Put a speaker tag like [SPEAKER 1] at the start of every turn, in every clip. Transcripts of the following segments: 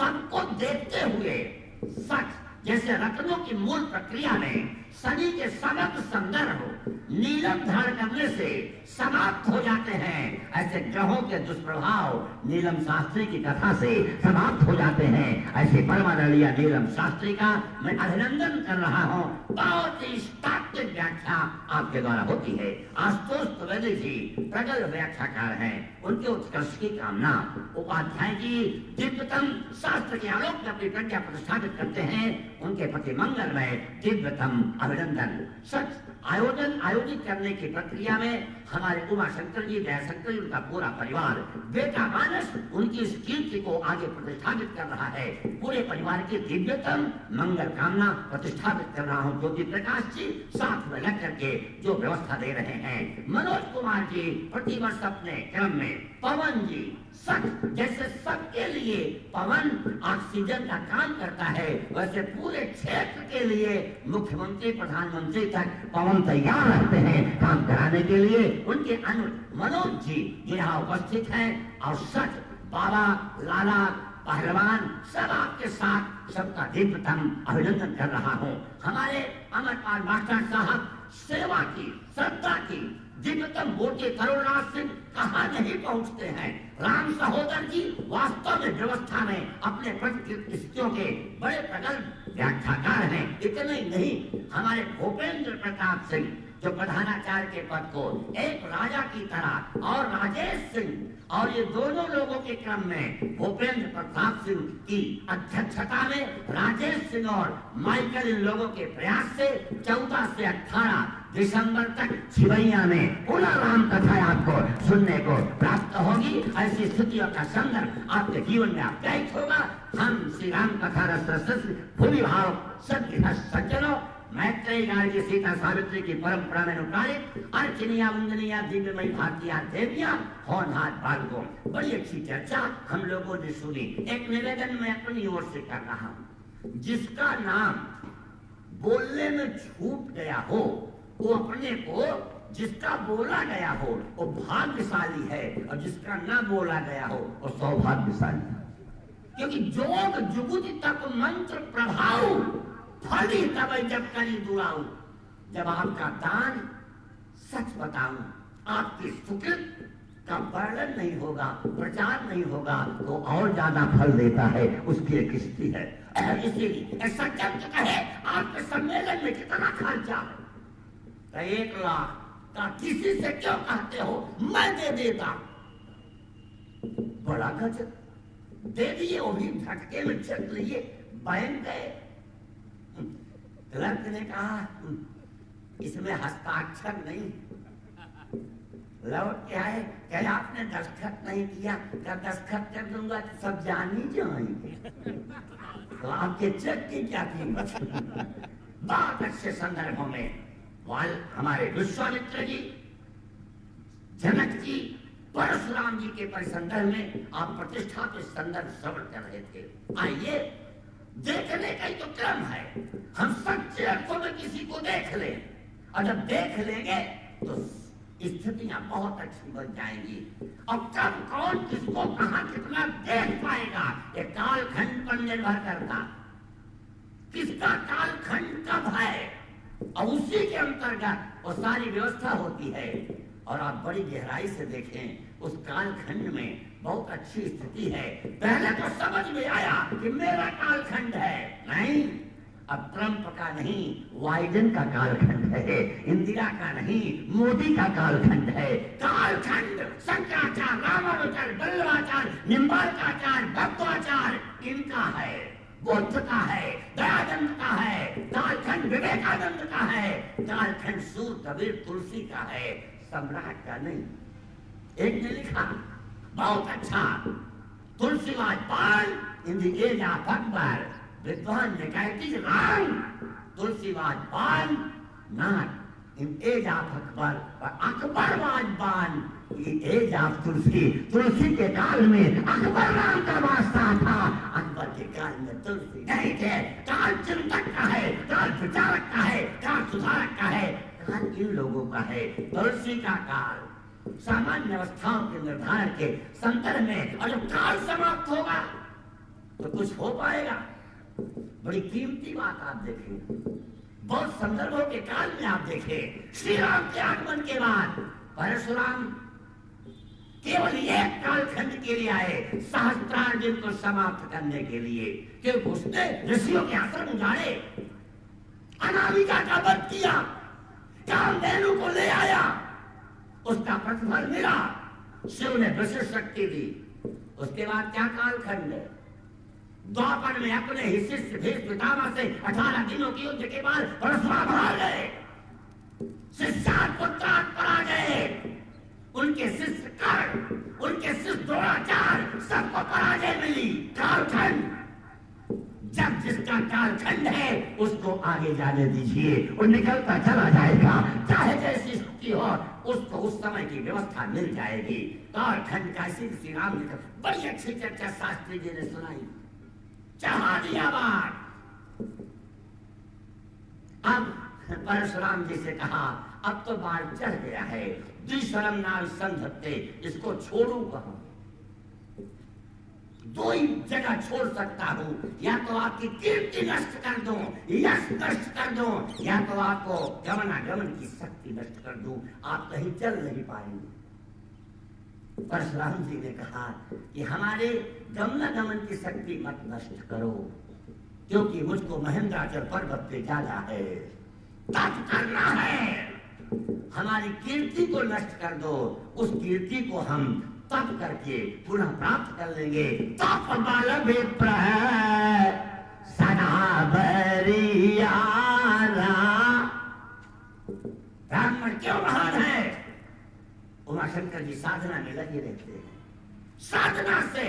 [SPEAKER 1] सबको देखते हुए सच जैसे रत्नों की मूल प्रक्रिया में शनि के समग्र संदर्भ नीलम धारण करने से समाप्त हो जाते हैं, ऐसे ग्रहों के दुष्प्रभाव नीलम शास्त्री की कथा से समाप्त हो जाते हैं। ऐसे परमादरणीय नीलम शास्त्री का मैं अभिनंदन कर रहा हूँ। बहुत ही तात्विक व्याख्या आपके द्वारा होती है। आशुतोष त्रिवेदी जी प्रगल्भ व्याख्याकार हैं, उनके उत्कर्ष की कामना। उपाध्याय जी दिव्यतम शास्त्र के आलोक में अपनी प्रज्ञा प्रतिष्ठापित करते हैं, उनके प्रति मंगल में दिव्यतम अभिनंदन। सच आयोजित करने की प्रक्रिया में हमारे उमा शंकर जी, दयाशंकर जी, उनका पूरा परिवार, बेटा मानस उनकी इस कीर्ति को आगे प्रतिष्ठापित कर रहा है। पूरे परिवार की दिव्यतम मंगल कामना प्रतिष्ठापित कर रहा हूँ। ज्योति प्रकाश जी साथ में लग करके जो व्यवस्था दे रहे हैं। मनोज कुमार जी प्रतिवर्ष अपने क्रम में, पवन जी सच जैसे सबके लिए पवन ऑक्सीजन का काम करता है, वैसे पूरे क्षेत्र के लिए मुख्यमंत्री प्रधानमंत्री तक पवन तैयार रहते हैं काम कराने के लिए। उनके मनोज जी जो यहाँ उपस्थित हैं, और सच बाबा, लाला, पहलवान सब आपके साथ, सबका दिव्यतम अभिनंदन कर रहा हूँ। हमारे अमरपाल मास्टर साहब सेवा की, श्रद्धा की दिव्यतम मूर्ति करुणनाथ सिंह कहाँ नहीं पहुँचते हैं। राम सहोदर जी वास्तव में व्यवस्था में अपने स्थितियों के बड़े प्रगल्भ व्याख्याकार हैं। इतने ही नहीं, हमारे भूपेंद्र प्रताप सिंह जो प्रधानाचार्य के पद को एक राजा की तरह, और राजेश सिंह, और ये दोनों लोगों के क्रम में भूपेंद्र प्रताप सिंह की अध्यक्षता में राजेश सिंह और माइकल इन लोगों के प्रयास से 14 से 18 दिसंबर तक छिवैया में पुनः राम कथा आपको सुनने को प्राप्त होगी। ऐसी स्थितियों का संदर्भ आपके जीवन में अप्यायित होगा। हम श्री राम कथा रस भूमि भाव सज्जनों, मैत्रेयी गार्गी सीता सावित्री की परंपरा में अनुप्राणित अर्चनिया वंदनिया दिव्यमयी भारतीय देवियां, होनहार बालकों, बड़ी अच्छी चर्चा हम लोगों ने सुनी। एक निवेदन मैं अपनी ओर से कर रहा हूँ, जिसका नाम बोलने में छूट गया हो वो अपने को, जिसका बोला गया हो वो भाग्यशाली है, और जिसका न बोला गया हो वो सौभाग्यशाली है। क्योंकि जोग जुगुति तक मंत्र प्रभाव फली तब जब करी दुआऊं। जब आपका दान, सच बताऊं, आपकी सुकृत का वर्णन नहीं होगा, प्रचार नहीं होगा, तो और ज्यादा फल देता है, उसकी एक स्थिति है। इसीलिए ऐसा जब कहे आपके सम्मेलन में कितना खर्चा है, तो 1 लाख का किसी से क्यों कहते हो, मैं दे देता। बड़ा गजब दे दिए, वो भी झटके में चल लिए। बैंक गए, क्लर्क ने कहा इसमें हस्ताक्षर नहीं, लौट के आए, कहे आपने दस्तखत नहीं किया, क्या दस्तखत कर दूंगा तो सब जान ही जाएंगे, तो आपके चेक की क्या कीमत। बहुत अच्छे संदर्भों में हमारे विश्वामित्र जी, जनक जी, परशुराम जी के परिसंदर्भ में आप प्रतिष्ठा के संदर्भ श्रवण कर रहे थे। आइए, देखने का ही तो क्रम है। हम सच्चे अर्थों में किसी को देख ले, और जब देख लेंगे तो स्थितियां बहुत अच्छी बन जाएंगी। और कब कौन किसको कहां कितना देख पाएगा, ये कालखंड पर निर्भर करता, किसका कालखंड कब है, और उसी के अंतर्गत वो सारी व्यवस्था होती है। और आप बड़ी गहराई से देखें, उस कालखंड में बहुत अच्छी स्थिति है। पहले तो समझ में आया कि मेरा कालखंड है, नहीं, अब ट्रंप का नहीं, वाइडेन का कालखंड है, इंदिरा का नहीं, मोदी का कालखंड है। कालखंड शंकराचार्य, रामानुजाचार्य, वल्लभाचार्य, निम्बार्काचार्य, भक्ताचार्य इनका है, बुद्ध का है, दयानंद का है, कालखंड विवेकानंद का है, कालखंड सूर कबीर तुलसी का है, सम्राट का नहीं। एक ने लिखा बहुत अच्छा, Tulsidas pal in the age of Akbar, विद्वान ने कहा कि Ram Tulsidas pal not in age of Akbar, पर Akbar was born in age of Tulsi. Tulsi के काल में अकबर नाम का बादशाह था, अकबर के काल में तुलसी नहीं थे। काल चिंतक का है, काल विचारक का है, काल सुधारक का है, काल इन लोगों का है। तुलसी का काल सामान्य अवस्थाओं के निर्धारण के संदर्भ में, और जब काल समाप्त होगा तो कुछ हो पाएगा। बड़ी कीमती बात आप देखें, बहुत संदर्भों के काल में आप देखें, श्री राम के आगमन के बाद परशुराम केवल एक कालखंड के लिए आए, सहस्त्रार्जुन को समाप्त करने के लिए, क्योंकि उसने ऋषियों के आश्रम उजाड़े, अनामिका का वध किया, कामधेनु को ले आया, उसका प्रतिफल मिला, शिव ने विशेष शक्ति दी। उसके बाद क्या कालखंड है? द्वापर में अपने ही शिष्य भीष्म पितामह से 18 दिनों की युद्ध के बाद परशुराम हार गए, शिष्यात पुत्रात परा गए, उनके शिष्य कर्ण, उनके शिष्य द्रोणाचार्य, सबको पराजय मिली। कालखंड, जब जिसका कालखंड है उसको आगे जाने दीजिए, वो निकलता चला जाएगा, चाहे जैसी स्थिति हो उसको उस समय की व्यवस्था मिल जाएगी। कालखंड का श्री राम ने बड़ी अच्छी चर्चा शास्त्री जी ने सुनाई, चढ़ा दिया बात। अब परशुराम जी से कहा, अब तो बाढ़ चढ़ गया है, द्विशरम नाल संधत्ते, इसको छोड़ू कहां? दो ही जगह छोड़ सकता हूं, या तो आपकी कीर्ति नष्ट कर दूं, यश नष्ट कर दूं, या तो आपको गमनागमन की शक्ति नष्ट कर दूं, आप कहीं चल नहीं पाएंगे। परशुराम जी ने कहा कि हमारे गमनागमन की शक्ति मत नष्ट करो, क्योंकि मुझको महेंद्राचल पर्वत पे जाना है, तप करना है, हमारी कीर्ति को नष्ट कर दो, उस कीर्ति को हम तप करके पुनः प्राप्त कर लेंगे। तप बल विप्र सदा बरियारा। ब्राह्मण क्यों महान है? उमाशंकर जी साधना में लगे रहते हैं, साधना से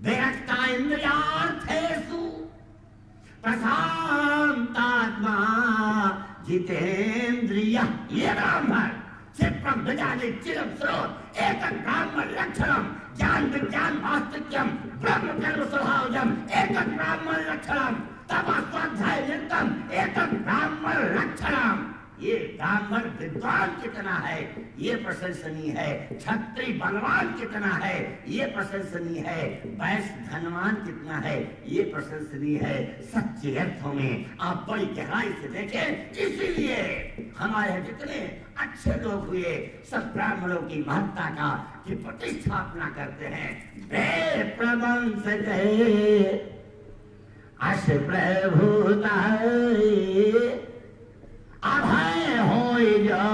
[SPEAKER 1] विरक्ता इंद्रियार्थेषु प्रशांतात्मा जितेंद्रिय। ये ब्राह्मण चित्रम विजाने चिरम स्रोत एकं ब्राह्मण लक्षणम ज्ञान विज्ञान वास्तव्यम ब्रह्म कर्म स्वभावजम एकं ब्राह्मण लक्षणम तप स्वाध्याय नित्यम एकं ब्राह्मण लक्षणम। ये ब्राह्मण विद्वान कितना है ये प्रशंसनीय है, क्षत्रिय बलवान कितना है ये प्रशंसनीय है, वैश्य धनवान कितना है ये प्रशंसनीय है। सच्चे अर्थों में आप बड़ी गहराई से देखें, इसीलिए हमारे जितने अच्छे लोग हुए सब ब्राह्मणों की महत्ता का की प्रतिष्ठापना करते हैं। वे प्रबंध अश प्रभुता अभय हो जा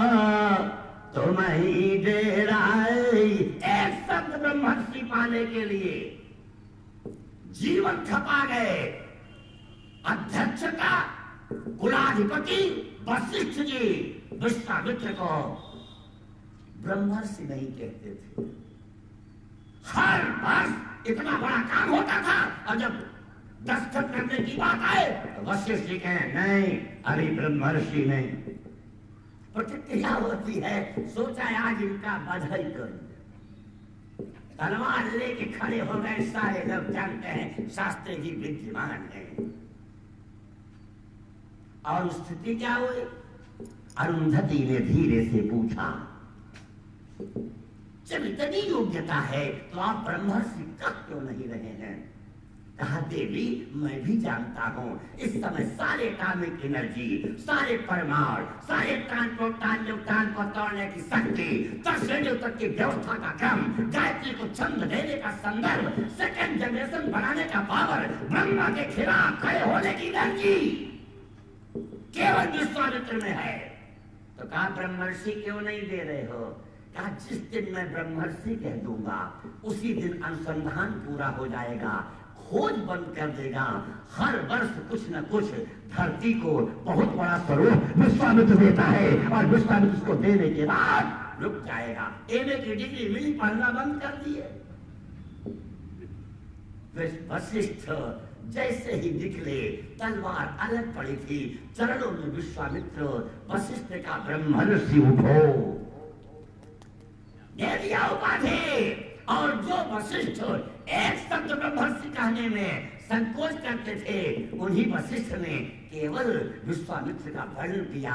[SPEAKER 1] तुम ही डेराई। एक शब्द ब्रह्मर्षि पाने के लिए जीवन खपा गए। अध्यक्षता कुलाधिपति वशिष्ठ जी विश्वामित्र को ब्रह्मर्षि नहीं कहते थे। हर वर्ष इतना बड़ा काम होता था और जब दस्तखत करने की बात आए तो वशिष्ठ जी कहें नहीं, अभी ब्रह्मर्षि नहीं। प्रतिक्रिया होती है, सोचा आज इनका बधाई करूं, तलवार लेके खड़े हो गए। सारे लोग जानते हैं शास्त्री जी विद्यमान हैं। और स्थिति क्या हुई? अरुंधति ने धीरे से पूछा, जब इतनी योग्यता है तो आप ब्रह्मर्षि कब क्यों नहीं रहे हैं? कहा देवी मैं भी जानता हूँ इस समय सारे एटॉमिक एनर्जी, सारे परमाणु, सारे ट्रांसपोर्टान को तोड़ने की शक्ति, 10 रेडियो तक की व्यवस्था का क्रम, गायत्री को छंद देने का संदर्भ, सेकंड जनरेशन बनाने का पावर, ब्रह्मा के खिलाफ खड़े होने की एनर्जी केवल विश्वामित्र में है। तो कहा ब्रह्मर्षि क्यों नहीं दे रहे हो? कहा जिस दिन मैं ब्रह्मर्षि कह दूंगा उसी दिन अनुसंधान पूरा हो जाएगा, खोज बंद कर देगा। हर वर्ष कुछ न कुछ धरती को बहुत बड़ा स्वरूप विश्वामित्र देता है और विश्वामित्र उसको देने के बाद रुक जाएगा। एमए की डिग्री मिली, पढ़ना बंद कर दिए। वशिष्ठ जैसे ही निकले तलवार अलग पड़ी थी, चरणों में विश्वामित्र वशिष्ठ का ब्रह्मर्षि उठो दे दिया उपाधि। और जो वशिष्ठ एक शब्द ब्रह्मर्षि कहने में संकोच करते थे, उन्हीं वशिष्ठ ने केवल विश्वामित्र का वर्णन किया।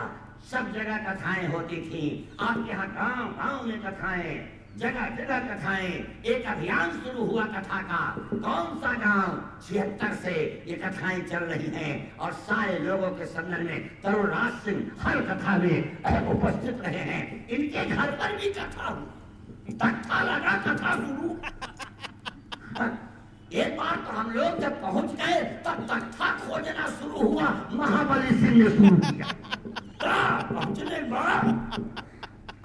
[SPEAKER 1] सब जगह कथाएं होती थी, आपके यहाँ गांव गांव में कथाएं, जगह जगह कथाएं, एक अभियान शुरू हुआ कथा का। कौन सा गांव? 76 से ये कथाएं चल रही हैं और सारे लोगों के संदर्भ में तरुणराज सिंह हर कथा में उपस्थित रहे हैं। इनके घर पर भी कथा हुई, तख्ता लगा, कथा शुरू। एक बार तो हम लोग जब पहुंच गए तब तख्ता खोजना शुरू हुआ, महाबली सिंह ने शुरू किया। पहुंचने बाद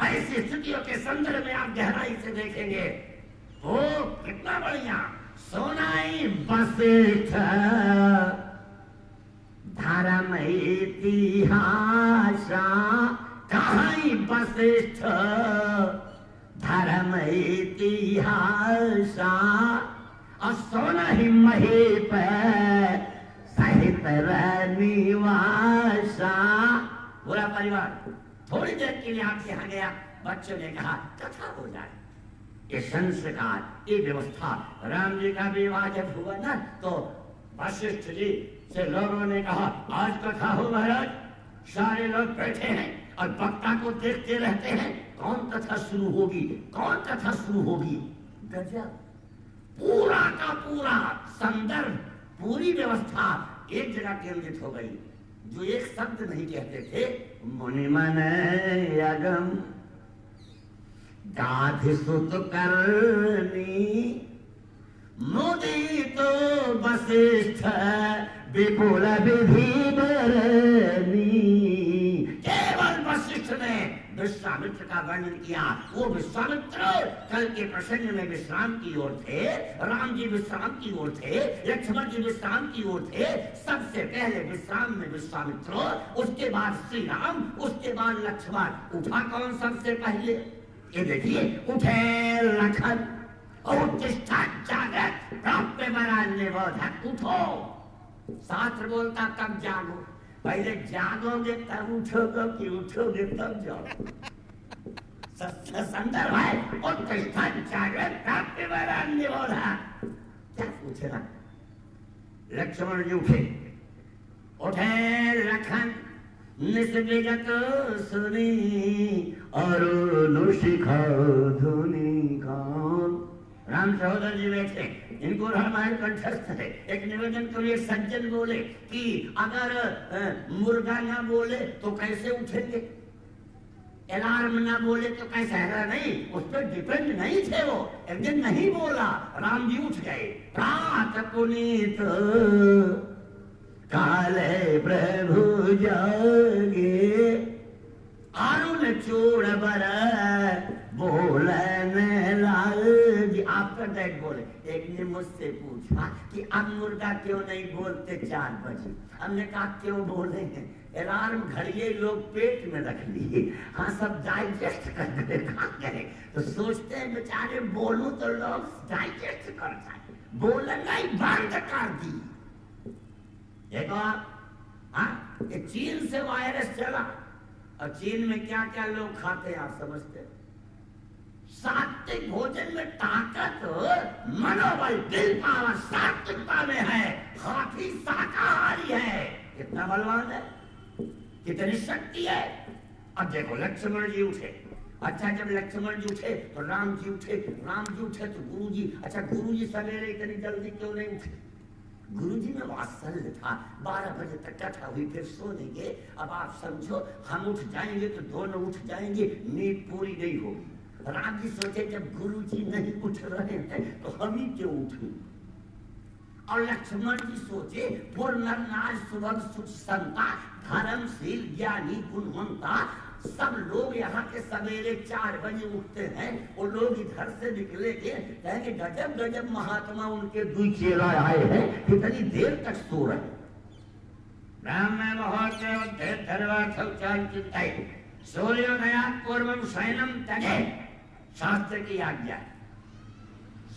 [SPEAKER 1] ऐसी स्थितियों के संदर्भ में आप गहराई से देखेंगे, वो कितना बढ़िया। सोनाई वशिष्ठ धर्म इतिहास, कहाई वशिष्ठ धर्म इतिहास, और सोना ही महीप सहित निवास। पूरा परिवार थोड़ी देर के लिए आपके यहाँ गया। बच्चों ने कहा कथा हो जाए। ये संस्कार, ये व्यवस्था, राम जी का विवाह जब हुआ ना तो वशिष्ठ जी से लोगों ने कहा आज कथा हो महाराज। सारे लोग बैठे हैं और वक्ता को देखते रहते हैं, कौन कथा शुरू होगी, कौन कथा शुरू होगी। गजब, पूरा का पूरा संदर्भ, पूरी व्यवस्था एक जगह केंद्रित हो गई। जो एक शब्द नहीं कहते थे, मुनि मन यगम गाधि सुत करनी, मुदि तो वशिष्ठ विपुल विधि बरनी। केवल वशिष्ठ ने विश्वामित्र का वर्णन किया। वो विश्वामित्र कल के प्रसंग में विश्राम की ओर थे, राम जी विश्राम की ओर थे, लक्ष्मण जी विश्राम की ओर थे। सबसे पहले विश्राम में विश्वामित्र, उसके बाद श्री राम, उसके बाद लक्ष्मण। उठा कौन सबसे पहले? ये देखिए, उठे लखन उत्तिष्ठा जागृत प्राप्य वरान्य बोधक। उठो, शास्त्र बोलता तब जागो। पहले जागोगे तब उठोगे कि उठोगे तब जाओ। संदर्भ है उत्तिष्ठा जागृत प्राप्य वरान्य बोधक। क्या पूछना? लक्ष्मण जी उठे, उठे लखन निस्विगत सुनी, अरुण शिखा धुनी कौन। राम सहोदर जी बैठे, इनको रामायण कंठस्थ है। एक निवेदन करिए, सज्जन बोले कि अगर मुर्गा ना बोले तो कैसे उठेंगे, अलार्म ना बोले तो कैसे है? नहीं, उस पर डिपेंड नहीं थे वो। एक दिन नहीं बोला, राम जी उठ गए। प्रात पुनीत काले प्रभु जागे, अरुण चूड़ बर बोलने लागे। आफ्टर दैट बोले, एक ने मुझसे पूछा कि अब मुर्गा क्यों नहीं बोलते 4 बजे। हमने कहा क्यों बोले हैं? अलार्म घड़िए लोग पेट में रख लिए, हाँ सब डाइजेस्ट कर गए, तो सोचते हैं बेचारे बोलूं तो लोग डाइजेस्ट कर जाए, बोलना ही बंद कर दी। देखो हाँ, ये चीन से वायरस चला और चीन में क्या क्या लोग खाते हैं आप समझते? सात्विक भोजन में ताकत, मनोबल, दिल पावर सात्विकता में है। हाथी शाकाहारी है, कितना बलवान है, कितनी शक्ति है। अब देखो लक्ष्मण जी उठे। अच्छा, जब लक्ष्मण जी उठे तो राम जी उठे, राम जी उठे तो गुरु जी। अच्छा, गुरु जी सवेरे इतनी जल्दी क्यों नहीं उठे? गुरुजी में वात्सल्य था। 12 बजे तक कथा हुई, फिर सो देंगे। अब आप समझो, हम उठ जाएंगे तो दोनों उठ जाएंगे, नींद पूरी नहीं होगी। राम जी सोचे जब गुरुजी नहीं उठ रहे हैं तो हम ही क्यों उठें। और लक्ष्मण जी सोचे पूर्ण नाज सुभग सुख संता, धर्मशील ज्ञानी गुणवंता। सब लोग यहाँ के सवेरे 4 बजे उठते हैं। वो लोग इधर से निकलेंगे, कहेंगे गजब गजब महात्मा उनके 2 चेला आए हैं, कितनी देर तक सो रहे। सूर्योदयात् पूर्वं शयनम त्यजे, शास्त्र की आज्ञा।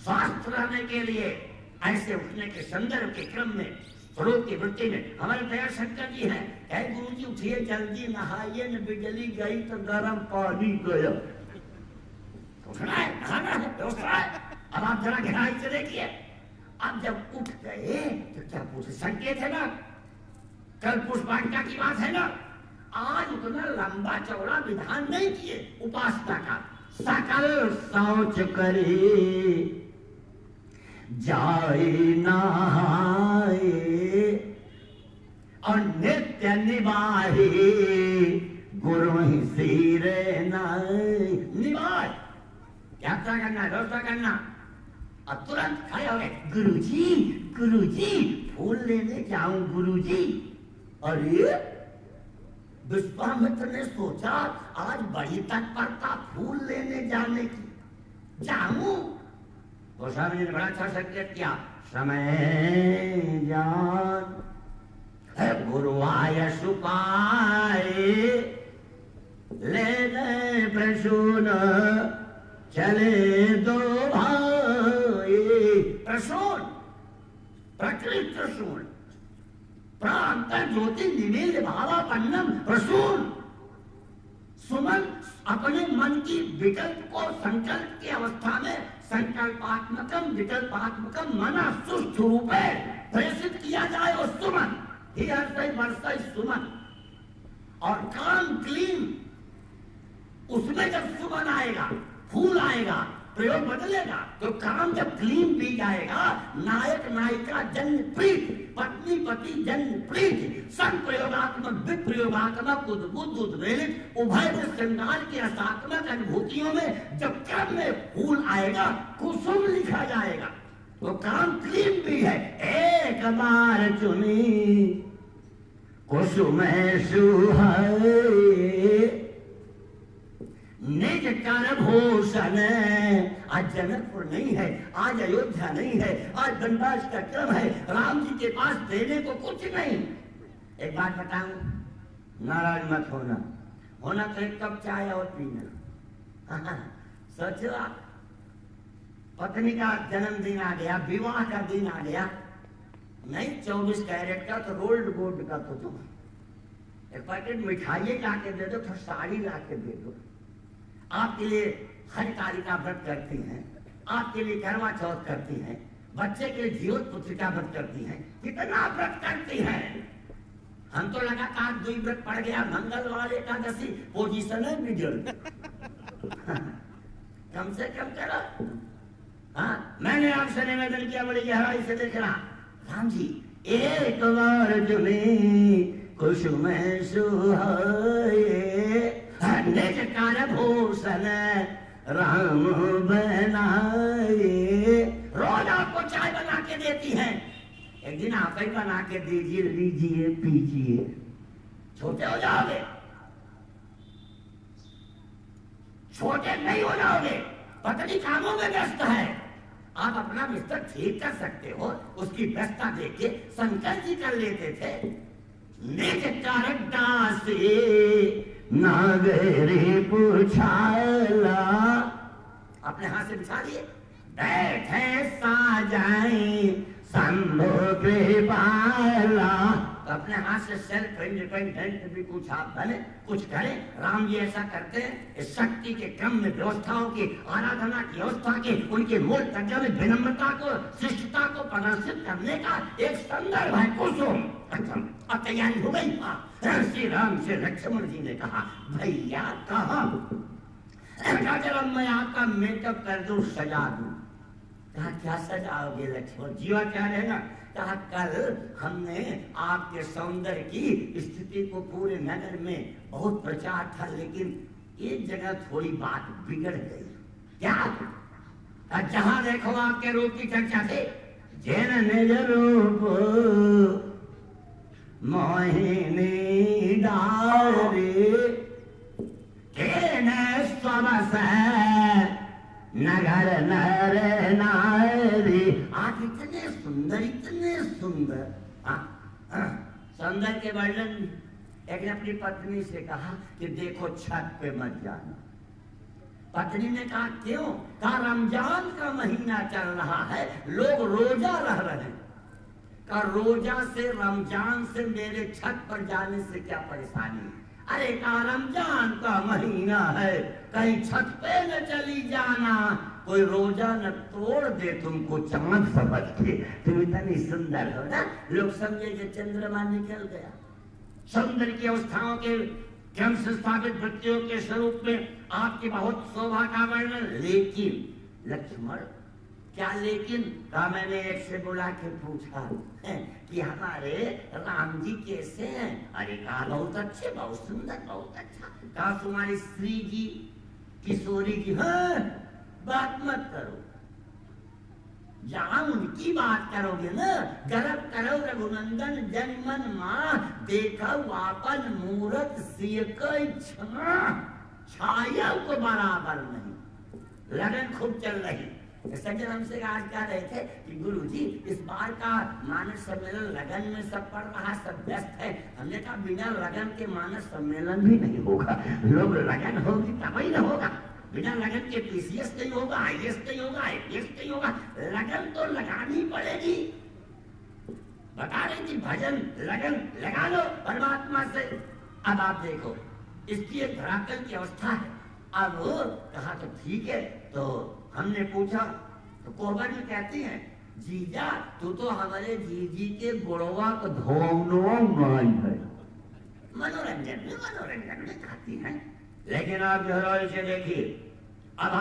[SPEAKER 1] स्वस्थ रहने के लिए ऐसे उठने के संदर्भ के क्रम में, स्वरूप की वृत्ति में हमारे दया शंकर जी हैं। कहे गुरु जी उठिए, जल्दी नहाइए, न बिजली गई तो गर्म पानी गया। उठना है, नहाना है, व्यवस्था है। अब आप जरा गहराई से देखिए। अब जब उठ गए तो क्या पूछे? संकेत है ना, कल पुष्पांका की बात है ना। आज उतना लंबा चौड़ा विधान नहीं किए उपासना का, सकल शौच करी जाए नहाए और नित्य निभाए गुरु ही सिरे निभाए। यात्रा करना, व्यवस्था करना और तुरंत खड़े हो गए, गुरुजी फूल लेने जाऊं गुरुजी। अरे विश्वामित्र ने सोचा आज बड़ी तत्परता फूल लेने जाने की, जाऊं। गोस्वामी जी ने बड़ा अच्छा संकेत किया, समय जान गुरु आय सुपाए ले गए प्रसून चले दो भाई। प्रसून प्रकृत प्रसून प्रांतर ज्योति निवेल भावापन्नम प्रसून। सुमन अपने मन की विकल्प को संकल्प की अवस्था में संकल्पात्मकम विकल्पात्मकम मना सुष्ठ रूपे प्रेषित किया जाए वो सुमन, वर्षा सुमन। और काम क्लीन, उसमें जब सुमन आएगा, फूल आएगा, प्रयोग बदलेगा। तो काम जब क्लीन पी जाएगा, नायक नायिका जन प्रीत, पत्नी पति जन प्रीत, सं प्रयोगात्मक विप्रयोगात्मक उद्बुद्ध उद्वेलित उभय श्रृंगार की रसात्मक अनुभूतियों में जब क्रम में फूल आएगा, कुसुम लिखा जाएगा। तो काम क्लीन भी है। एक बार चुनी कुसुम सुहाए निज कर भूषण। आज जनकपुर नहीं है, आज अयोध्या नहीं है, आज दंडास का क्रम है, राम जी के पास देने को कुछ नहीं। एक बात बताऊं, नाराज मत होना, होना तो एक कप चाय और पीना। सोचो आप, पत्नी का जन्मदिन आ गया, विवाह का दिन आ गया, नहीं 24 कैरेट का तो रोल्ड गोल्ड का तो तुम एक पैकेट मिठाई लाके दे दो, फिर साड़ी लाके दे दो। आपके लिए हरितालिका व्रत करती हैं, आपके लिए करवा चौथ करती हैं, बच्चे के लिए जीवत पुत्रिका व्रत करती हैं, कितना व्रत करती हैं। हम तो लगातार 2 व्रत पड़ गया, मंगलवार एकादशी पोजीशन है मिडिल। कम से कम करो। हाँ, मैंने आपसे निवेदन किया, बड़ी गहराई से देखना, राम जी एक बार जुनी कुसुम सुहाए निज कर भूषण राम बनाए। रोज आपको चाय बना के देती हैं, एक दिन आप ही बना के दीजिए, लीजिए पीजिए, छोटे हो जाओगे, छोटे नहीं हो जाओगे। पत्नी कामों में व्यस्त है, आप अपना बिस्तर ठीक कर सकते हो, उसकी व्यस्तता देख के शंकर जी कर लेते थे। निज कर दासी नागरी पुछाला, अपने हाथ से बिछा दिए, बैठे साजाई शंभु कृपाला। तो अपने हाथ से सेल्फ इंडिपेंडेंट भी कुछ आप बने, कुछ करें। राम जी ऐसा करते हैं, इस शक्ति के क्रम में व्यवस्थाओं की आराधना की व्यवस्था के उनके मूल तत्व में विनम्रता को, शिष्टता को प्रदर्शित करने का एक संदर्भ है कुसुम। अच्छा, अब तैयारी हो गई। श्री राम से लक्ष्मण जी ने कहा, भैया कहा जब मैं आपका मेकअप कर दूं, सजा दूं। कहा क्या सजाओगे लक्ष्मण, जीवा क्या रहेगा। कहा कल हमने आपके सौंदर्य की स्थिति को पूरे नगर में बहुत प्रचार था, लेकिन एक जगह थोड़ी बात बिगड़ गई। क्या? जहां देखो आपके रूप की चर्चा थी। जैन निज रूप मोहिनी डारे स्वस नगर नर नारी। आप इतने सुंदर, इतने सुंदर। सुंदर के वर्णन एक ने अपनी पत्नी से कहा कि देखो छत पे मत जाना। पत्नी ने कहा क्यों? कहा रमजान का महीना चल रहा है, लोग रोजा रह रहे हैं। कहा रोजा से, रमजान से मेरे छत पर जाने से क्या परेशानी है? अरे कहा रमजान का महीना है, कहीं छत पे न चली जाना, कोई रोजा न तोड़ दे तुमको चांद समझ के। तुम इतनी सुंदर हो ना, लोग समझे कि चंद्रमा निकल गया। सौंदर्य की अवस्थाओं के क्रम से स्थापित वृत्तियों के स्वरूप में आपकी बहुत शोभा का वर्णन। लेकिन लक्ष्मण, क्या लेकिन? का मैंने एक से बुला के पूछा कि हमारे राम जी कैसे हैं? अरे कहा बहुत अच्छे, बहुत सुंदर, बहुत अच्छा। कहा तुम्हारी श्री जी, किशोरी जी? हाँ, बात मत करो, जहां उनकी बात करोगे ना, गर्व करो रघुनंदन जनमन मां, देखा वापन मूरत सिय छाया को बराबर नहीं। लगन खूब चल रही। सज्जन हमसे आज कह रहे थे कि गुरुजी इस बार का मानस सम्मेलन लगन में सब पढ़ रहा, सब व्यस्त है। हमने कहा बिना लगन के मानस सम्मेलन भी नहीं होगा। लोग लगन होगी तब ही न होगा। बिना लगन के पीसीएस नहीं होगा, आईएएस नहीं होगा, आईपीएस नहीं होगा। लगन तो लगानी पड़ेगी। बता रही थी भजन लगन लगा लो परमात्मा से। अब आप देखो इसकी एक धरातल की अवस्था है। अब कहा तो ठीक है। तो हमने पूछा तो कोहबर में कहती हैं, जीजा तू तो हमारे जीजी के गुड़वा को धोनो गाई है। मनोरंजन में खाती है। लेकिन आप गहराई से देखिए, अब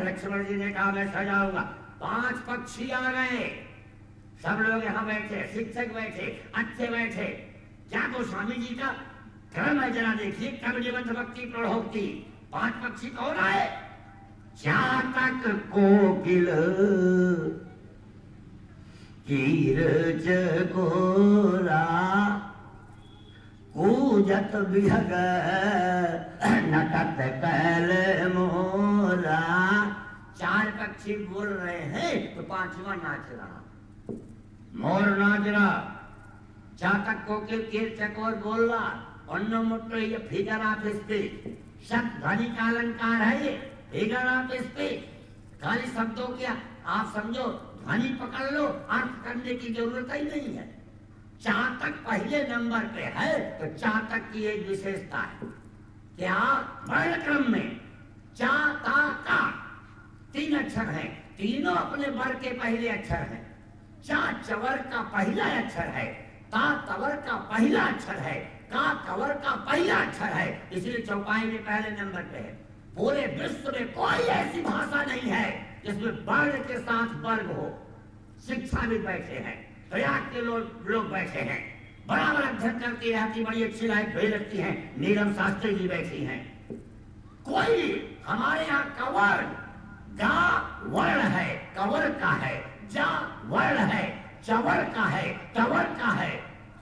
[SPEAKER 1] लक्ष्मण जी ने कहा मैं सजाऊंगा। 5 पक्षी आ गए, सब लोग यहाँ बैठे, शिक्षक बैठे, अच्छे बैठे। क्या गोस्वामी जी का क्रम है जरा देखिए, कब जीवंत भक्ति प्रहोक्ति। 5 पक्षी कौन आए? चातक कोकिल कीर चकोरा कूजत बिहग नटत कैल मोरा। 4 पक्षी बोल रहे हैं तो 5वां नाच रहा, मोर नाच रहा। चातक कोकिल कीर चकोर बोल रहा। अन्नो मुट्टो ये फिगर ऑफ स्पीच, शब्द ध्वनि का अलंकार है ये। फिगर ऑफ स्पीच, खाली शब्दों क्या आप समझो, ध्वनि पकड़ लो, अर्थ करने की जरूरत ही नहीं है। चातक पहले नंबर पे है तो चातक की एक विशेषता है क्या? वर्ण क्रम में चा ता का 3 अक्षर है, तीनों अपने वर्ग के पहले अक्षर है। चा चवर का पहला अक्षर है, ता तवर का पहला अक्षर है, का कवर का पहला अक्षर है, इसलिए चौपाई में पहले नंबर पे है। पूरे विश्व में कोई ऐसी भाषा नहीं है जिसमें वर्ण के साथ वर्ग हो। शिक्षा भी बैठे हैं, प्रयाग के लोग बैठे हैं, बराबर अध्ययन करती रहती, बड़ी अच्छी लाइफ भेज रखती हैं। नीलम शास्त्री जी बैठी हैं। कोई हमारे यहाँ कवर गा वर्ण है, कवर का है, जा वर्ण है, चवर का है, तवर का है।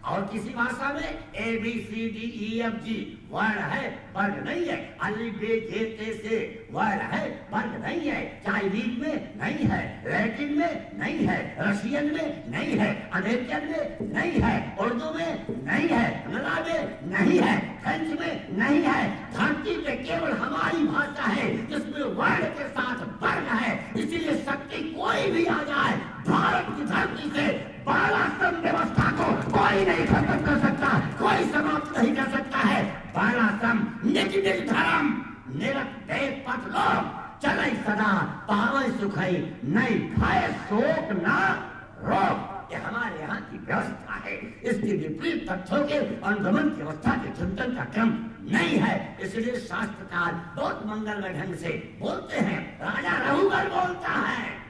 [SPEAKER 1] और किसी भाषा में ABCDEFG वर्ण है, वर्ग नहीं है। अलिफ बे जे ते से वर्ण है, वर्ग नहीं है। चाइनीज में नहीं है, लैटिन में नहीं है, रशियन में नहीं है, अमेरिकन में नहीं है, उर्दू में नहीं है, कन्नड़ा में नहीं है, फ्रेंच में नहीं है। धरती पे केवल हमारी भाषा है जिसमें वर्ण के साथ वर्ग है। इसीलिए शक्ति कोई भी आ जाए, भारत की धरती से बालाश्रम व्यवस्था को कोई नहीं खत्म कर सकता, कोई समाप्त नहीं कर सकता है। बालाश्रम निज निज धर्म निरपेक्ष पथ लोग चले सदा पावे सुखई, नहीं भय शोक ना रोग। ये हमारे यहाँ की व्यवस्था है। इसके विपरीत तथ्यों के अनुगमन की अवस्था के चिंतन का क्रम नहीं है। इसलिए शास्त्रकार बहुत मंगलमय ढंग से बोलते हैं। राजा रघुवर बोलता है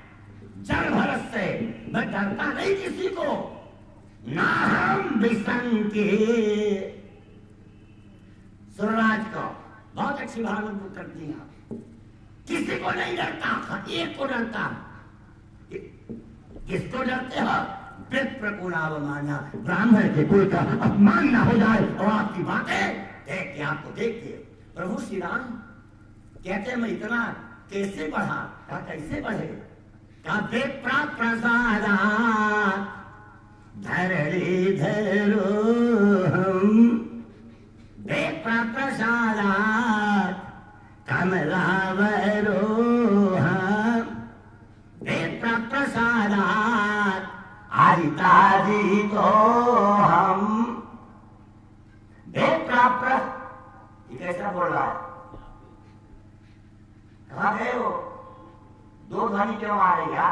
[SPEAKER 1] जड़ भरत से, मैं डरता नहीं किसी को, ना हम विसंके। सुरराज को बहुत अच्छी भागवत करती हैं। किसी को नहीं डरता, एक को डरता। किसको डरते हो? विप्र कुलावमाना, ब्राह्मण के कुल का अपमान ना हो जाए। और आपकी बातें देख के आपको देखिए प्रभु श्री राम कहते मैं इतना कैसे बढ़ा? क्या कैसे बढ़े? विप्र प्रसादा धरणी धरो हम, विप्र प्रसादा कमलावरो हम, विप्र प्रसादा हरिताजी तो हम। विप्र ये कैसा बोल रहा है? कहाँ गए हो? 2 ध्वनि क्यों आ रही है?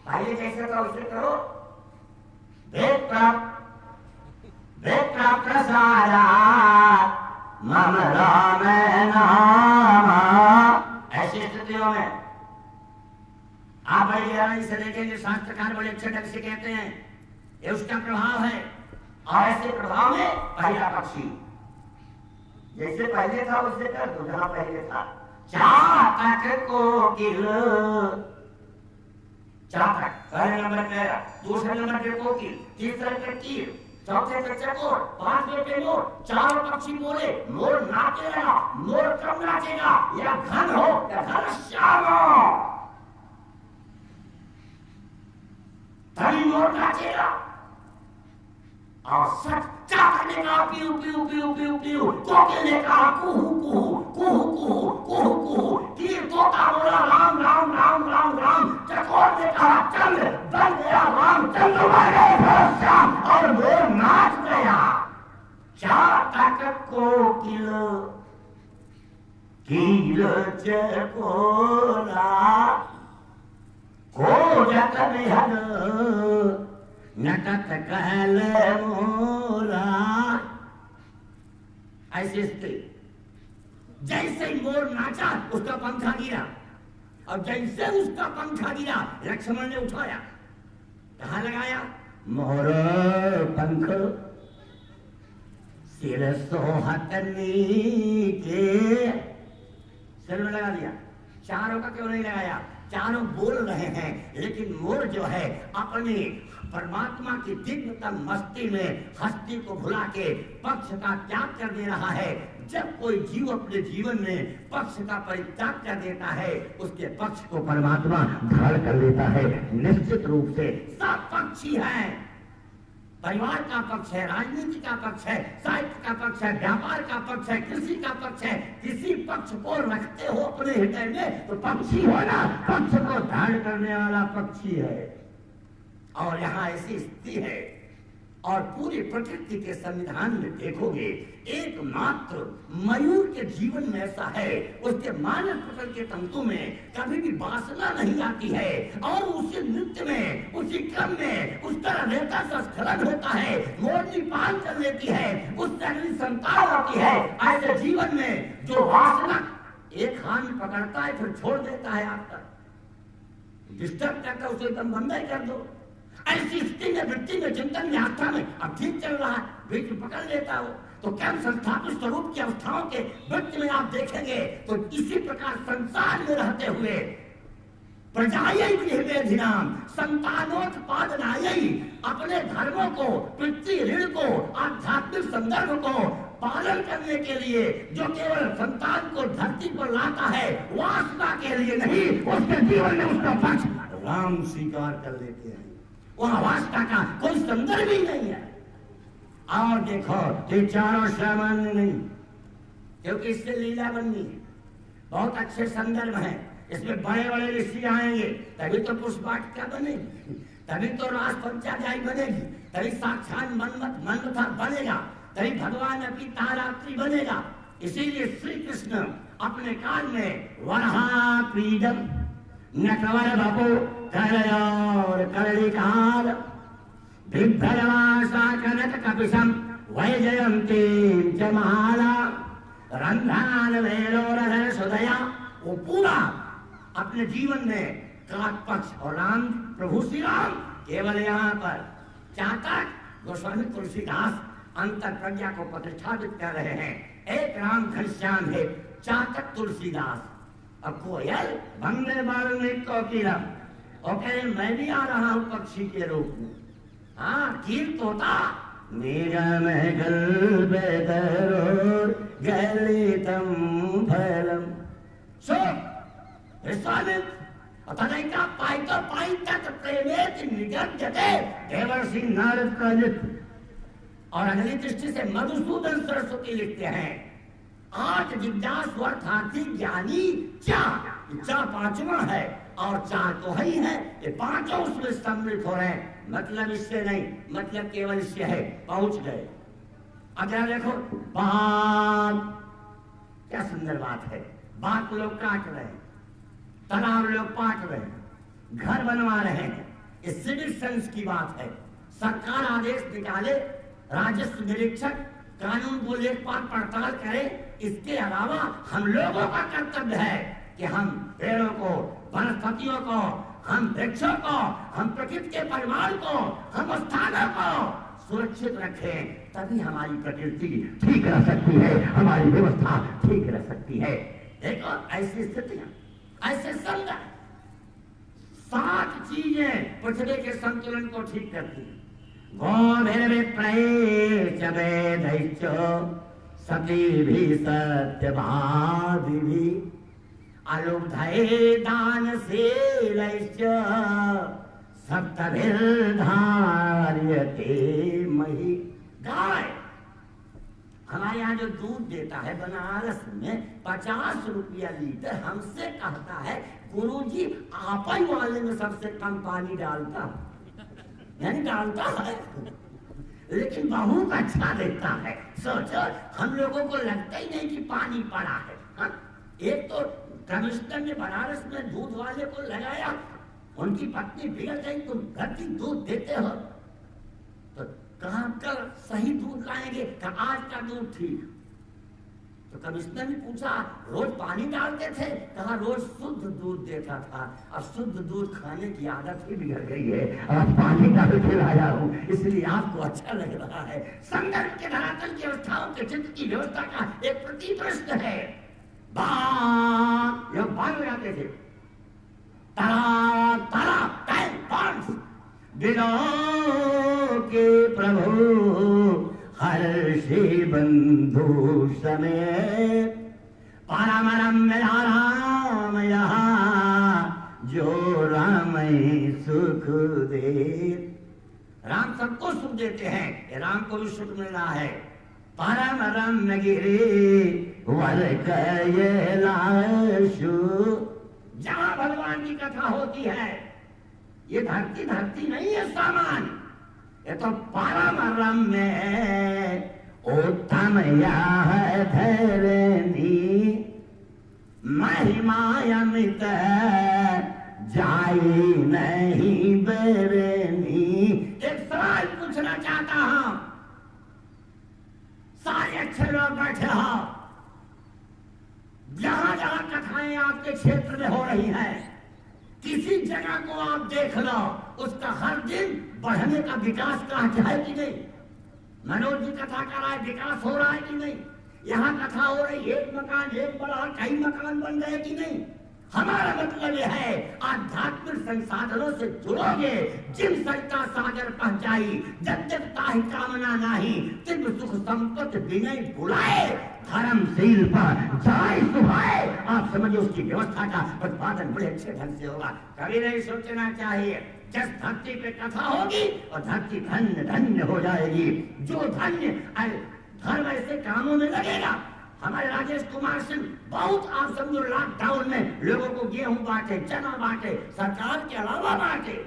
[SPEAKER 1] पहले कैसे करो उसे करो। विप्र प्रसादा मम नाट्यकार बड़े अच्छे ढंग से कहते हैं ये उसका प्रभाव है। और ऐसे प्रभाव में पहला पक्षी जैसे पहले था उससे कर दो जहां पहले था। चातक कोकिल, चातक पहले नंबर पे, दूसरे नंबर पे कोकिल, तीसरे पे तीर, चौथे पे चकोर, पांचवे पे मोर। चारों पक्षी बोले मोर नाचेगा, मोर कब नाचेगा, या घन हो या घन श्याम हो, तभी मोर नाचेगा। और सब चातक ने कहा पीऊ पीऊ पीऊ पीऊ पीऊ, कोकिल ने कहा कुहू कुहू कुहू कुहू कुहू कुहू, तीर तोता बोला राम राम राम राम राम, चकोर ने कहा चंद्र बन गया राम, चंद्र बन गए श्याम, और मोर नाच गया। चातक कोकिल कील चकोरा, खोजत बिहन नटत कहल मोरा। ऐसी स्थिति, जैसे ही मोर नाचा उसका पंखा गिरा, और जैसे उसका पंखा गिरा लक्ष्मण ने उठाया, कहाँ लगाया? मोर पंख सिर सोहत नीचे, सिर में लगा दिया। चारों का क्यों नहीं लगाया? चारों बोल रहे हैं, लेकिन मोर जो है अपने परमात्मा की दिव्यतम मस्ती में हस्ती को भुला के पक्ष का त्याग कर दे रहा है। जब कोई जीव अपने जीवन में पक्ष का परित्याग कर देता है, उसके पक्ष को परमात्मा धारण कर लेता है। निश्चित रूप से सब पक्षी हैं, परिवार का पक्ष है, राजनीति का पक्ष है, साहित्य का पक्ष है, व्यापार का पक्ष है, कृषि का पक्ष है। किसी पक्ष को रखते हो अपने हृदय में तो पक्षी हो ना, पक्ष को धारण करने वाला पक्षी है। और यहाँ ऐसी स्थिति है, और पूरी प्रकृति के संविधान में देखोगे एकमात्र मयूर के जीवन में ऐसा है, उसके मानव प्रकृति के तंतु में कभी भी वासना नहीं आती है, और उसी नृत्य में, उसी क्रम में उसका रेता सा स्खलन होता है, मोरनी पान कर लेती है, उससे अगली संतान आती है। ऐसे जीवन में जो वासना एक हाथ में पकड़ता है फिर छोड़ देता है, आप तक डिस्टर्ब करता है, उसे एकदम बंद ही कर दो। ऐसी स्थिति में, वृत्ति में, चिंतन में, आस्था में अब ठीक चल रहा है, बीच में पकड़ लेता हो तो क्या संस्थापित स्वरूप की अवस्थाओं के वृत्ति में आप देखेंगे तो इसी प्रकार संसार में रहते हुए प्रजायै गृहवेधिनाम संतानोत्पादनायै, अपने धर्मों को, पितृ ऋण को, आध्यात्मिक संदर्भ को पालन करने के लिए जो केवल संतान को धरती पर लाता है, वासना के लिए नहीं, उसके जीवन में उसका पक्ष राम स्वीकार कर लेते हैं। वहां वासना का कोई संदर्भ ही नहीं है। और देखो ये चारों सामान्य नहीं, क्योंकि इससे लीला बननी है, बहुत अच्छे संदर्भ हैं, इसमें बड़े बड़े ऋषि आएंगे, तभी तो पुष्पाटिका बनेगी, तभी तो रास पंचाध्यायी बनेगी, तभी साक्षात मन्मथा बनेगा, तभी भगवान अपनी तारात्रि बनेगा। इसीलिए श्री कृष्ण अपने काल में वरहा पीडम नटवर बपो करयोर कर्णिकार बिभ्रवासा कनक कपिशम वैजयंती जमाला रंध्रान वेलोरधर सुदया। वो पूरा अपने जीवन में काक पक्ष, और राम प्रभु श्री राम केवल यहाँ पर चातक गोस्वामी तुलसीदास अंतर प्रज्ञा को प्रतिष्ठापित कर रहे हैं। एक राम घनश्याम है, चातक तुलसीदास। अब कोयल भंगे वाल्मीकि कोकिलम, और कहे मैं भी आ रहा हूँ पक्षी के रूप में। हाँ, कीर तोता मेरा महगल बेदरोर गलितम फलम। सो विश्वामित्र तनैका पाइतो पाइतक प्रेमेति निगद्यते देवर्षि नारद का नृत्य। और अगली दृष्टि से मधुसूदन सरस्वती लिखते हैं, आठ जिज्ञासु अर्थार्थी ज्ञानी चा पांचवा है, और चार तो ही है, ये पांचों उसमें सम्मिलित हो रहे हैं। मतलब इससे नहीं, मतलब केवल इससे है, पहुंच गए। अगर देखो बाग, क्या सुंदर बात है, बाग लोग काट रहे हैं, तालाब लोग पाट रहे हैं, घर बनवा रहे हैं, ये सिविल सेंस की बात है। सरकार आदेश निकाले, राजस्व निरीक्षक कानून को लेखपाल पड़ताल करे। इसके अलावा हम लोगों का कर्तव्य है कि हम पेड़ों को, वनस्पतियों को, हम वृक्षों को, हम प्रकृति के परिमाण को, हम स्थानों को सुरक्षित रखें, तभी हमारी प्रकृति ठीक रह सकती है, हमारी व्यवस्था ठीक रह सकती है। देखो ऐसी स्थितियां, ऐसे संदर्भ, 7 चीजें पृथ्वी के संतुलन को ठीक करती हैं। सती भी सत्यवादी भी अलुब्धये दानशीलैश्च सप्तभिर्धार्यते मही। गाय हमारे यहाँ जो दूध देता है बनारस में 50 रुपया लीटर, हमसे कहता है गुरुजी आपन वाले में सबसे कम पानी डालता, यानी डालता है लेकिन बहुत अच्छा देता है। सोचो, हम लोगों को लगता ही नहीं कि पानी पड़ा है। हाँ? एक तो कमिश्नर ने बनारस में दूध वाले को लगाया, उनकी पत्नी बिगड़ गई, तुम गलती दूध देते हो तो कहाँ का सही दूध लाएंगे, आज का दूध ठीक। तो कमिश्नर ने पूछा रोज पानी डालते थे, कहा रोज शुद्ध दूध देता था, अब शुद्ध दूध खाने की आदत ही बिगड़ गई है, अब पानी डाल के लाया हूँ इसलिए आपको अच्छा लग रहा है। संदर्भ के धरातल की अवस्थाओं के चित्त की व्यवस्था का एक प्रति प्रश्न है। बाल लगाते थे, तालाब बिलों के प्रभु हर्षि बंधु समेत परमरम राम यहाँ जो राम सुख दे। राम सबको सुख देते हैं, राम को भी सुख मिल रहा है। परम रम्य गिरी वर कैलाशु, जहाँ भगवान की कथा होती है, ये धरती धरती नहीं है सामान, ये तो परम रम्य है। उत्तम यह धरनी महिमायमित जाई नहीं बरनी। एक सवाल पूछना चाहता हूं, सारे अच्छे लोग बैठे हो, जहां जहां कथाएं आपके क्षेत्र में हो रही हैं, किसी जगह को आप देख लो, उसका हर दिन बढ़ने का विकास का है कि नहीं? मनोज जी कथा कर रहा है, विकास हो रहा है कि नहीं? यहाँ कथा हो रही, एक मकान एक बड़ा, कई मकान बन गए कि नहीं? हमारा मतलब यह है आध्यात्मिक संसाधनों से जुड़ोगे, जिन सरिता सागर पहुंचाई, जब जब ताहि कामना नाही, तिब्र सुख संपत्ति विनय बुलाए, धर्मशील पर जाय सुभाए। आप समझिए उसकी व्यवस्था का प्रतिपादन बड़े अच्छे ढंग से होगा। कभी नहीं सोचना चाहिए जिस धरती पे कथा होगी और धरती धन्य धन्य हो जाएगी। जो धन्य धर्म ऐसे कामों में लगेगा। हमारे राजेश कुमार सिंह बहुत, आप समझो, लॉकडाउन में लोगों को गेहूं बांटे, चना बांटे, सरकार के अलावा बांटे।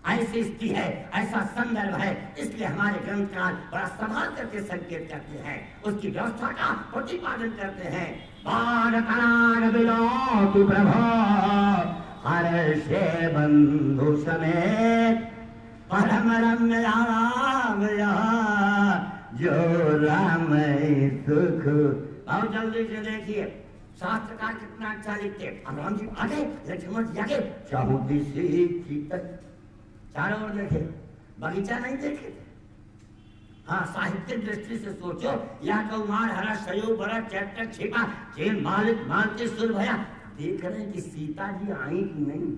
[SPEAKER 1] ऐसी स्थिति है, ऐसा संदर्भ है, इसलिए हमारे ग्रंथकार बड़ा संभाल करके संकेत करते हैं, उसकी व्यवस्था का प्रतिपादन करते हैं। प्रभो हर्षे बंधु समेत परम रम्य राम जो राम सुख। बहुत जल्दी से देखिए, शास्त्रकार कितना अच्छा लिखते, राम जी आगे, लक्ष्मण जी आगे, चारों ओर देखे, बगीचा नहीं देखे। हाँ, साहित्यिक दृष्टि से सोचो, या कौमार हरा सयो बड़ा चैप्टर छिपा चेन मालिक मालते सुर भया, देख रहे हैं कि सीता जी आई कि नहीं?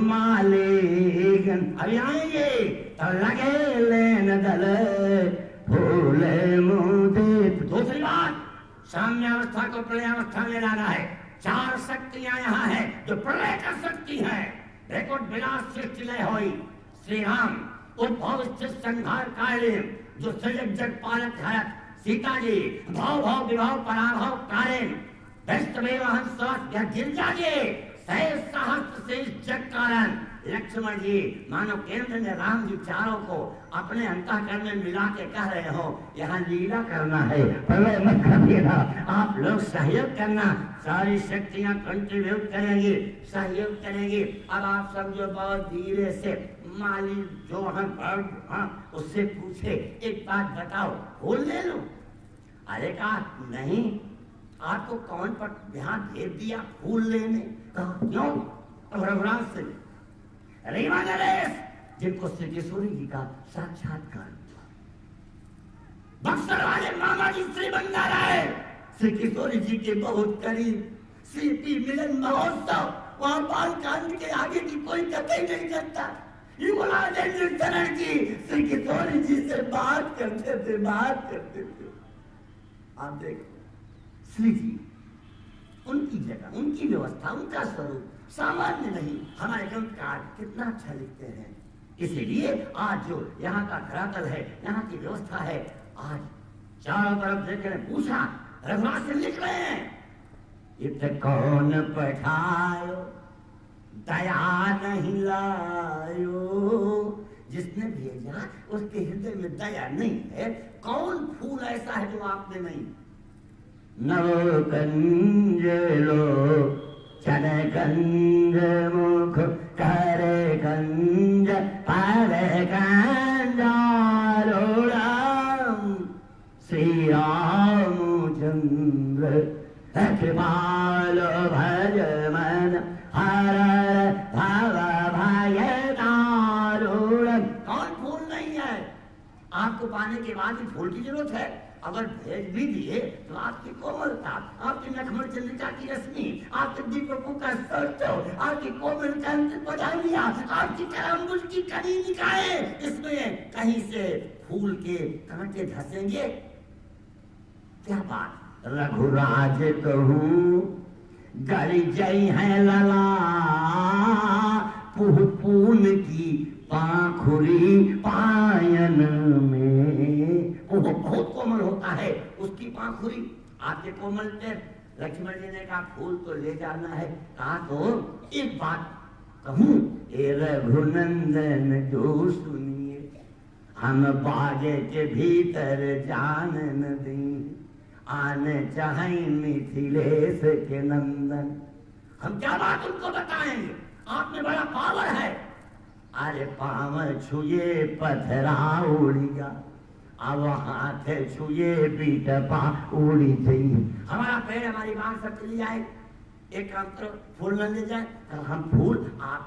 [SPEAKER 1] मालिक अभी आएंगे तो लगे लेन दल फूले मुदे। दूसरी बात, साम्य अवस्था को प्रलय अवस्था में लाना है। 4 शक्तियां यहाँ है जो प्रलय कर सकती है। देखो, विलास सृष्टि लय हुई, श्री राम उद्भव स्थित संहार काले जो सजग जग पालक हरत, सीता जी भाव भाव विभाव पराभव कारेन, वैष्णवेव हंस गिरजा जी सहस्त्र से जग कारण। लक्ष्मण जी मानो केंद्र में राम जी चारों को अपने अंतःकरण में मिला के कह रहे हो, यहाँ लीला करना है, प्रलय मत करिएगा, आप लोग सहयोग करना। सारी शक्तियां कंट्रीब्यूट करेंगी, सहयोग करेंगी। अब आप समझो, बहुत धीरे से माली जो हम उससे पूछे, एक बात बताओ, फूल ले लो? अरे कहा नहीं, आपको कौन पर ध्यान भेज दिया फूल लेने? कहा क्यों? और रघुराज सिंह, रीवा नरेश, जिनको श्री किशोरी जी का साक्षात्कार हुआ। बक्सर वाले मामा जी श्री बंदा राय, श्री किशोरी जी के बहुत करीब, श्री पी मिलन महोत्सव, वहां बाल कांड के आगे की कोई कतई नहीं करता। शरण जी श्री किशोरी जी से बात करते थे। आप देखो श्री जी, उनकी जगह, उनकी व्यवस्था, उनका स्वरूप सामान्य नहीं। हमारे ग्रंथकार कितना अच्छा लिखते हैं। इसीलिए आज जो यहाँ का धरातल है, यहाँ की व्यवस्था है, आज चारों तरफ देकर पूछा, रघुनाथ से लिख रहे हैं, इत कौन पठायो दया नहीं लायो। जिसने भेजा उसके हृदय में दया नहीं है। कौन फूल ऐसा है जो आपने नहीं? नव कंज लो चले कंज मुख करे कंज पारे कंजारोड़म श्री रामचंद्र कृपाल भज मन हर भव भय दारुणम। कौन फूल नहीं है? आपको पाने के बाद भी फूल की जरूरत है। अगर भेज भी दिए तो आपकी कोमलता, आपकी नखमल चंद्रिका की रश्मि, आपके दीपकों का स्पर्श, आपकी कोमल कंठ पधारिया, आपकी करांबुल की कड़ी निकाय, इसमें कहीं से फूल के कांटे धसेंगे? क्या बात! रघुराज कहूँ गली जई है लला, पुह पून की पाखुरी पायन में। वो बहुत कोमल होता है उसकी पाखुरी। आपके कोमल पे लक्ष्मण जी ने कहा फूल तो ले जाना है। कहा तो एक बात कहूँ, ए रघुनंदन जो सुनिए, हम बागे के भीतर जान न दें, आने चाहे मिथिलेश के नंदन। हम क्या बात उनको बताएंगे? आप में बड़ा पावर है। अरे पाव छुए पथरा उड़िया, अब हाथ छुए बीट पा उड़ी थी। हमारा पैर, हमारी बांग सब चली जाए, एक काम करो फूल न ले जाए, तो हम फूल आप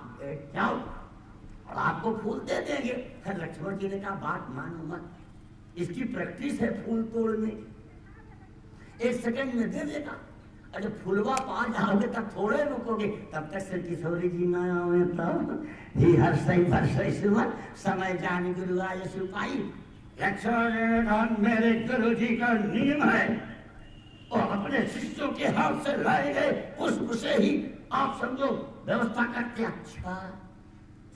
[SPEAKER 1] जाओ और आपको फूल दे देंगे। फिर लक्ष्मण जी ने कहा बात मानो मत, इसकी प्रैक्टिस है फूल तोड़ने, एक सेकंड में दे देगा। अरे फुलवा पा जाओगे तब थोड़े रुकोगे, तब तक से किशोरी जी न आवे तब ही हर सही भर सही सुमन समय जान गुरु आय सुपाई। लक्ष्मण मेरे गुरु जी का नियम है और अपने शिष्यों के हाथ से लाए गए पुष्प से ही आप समझो व्यवस्था करते। अच्छा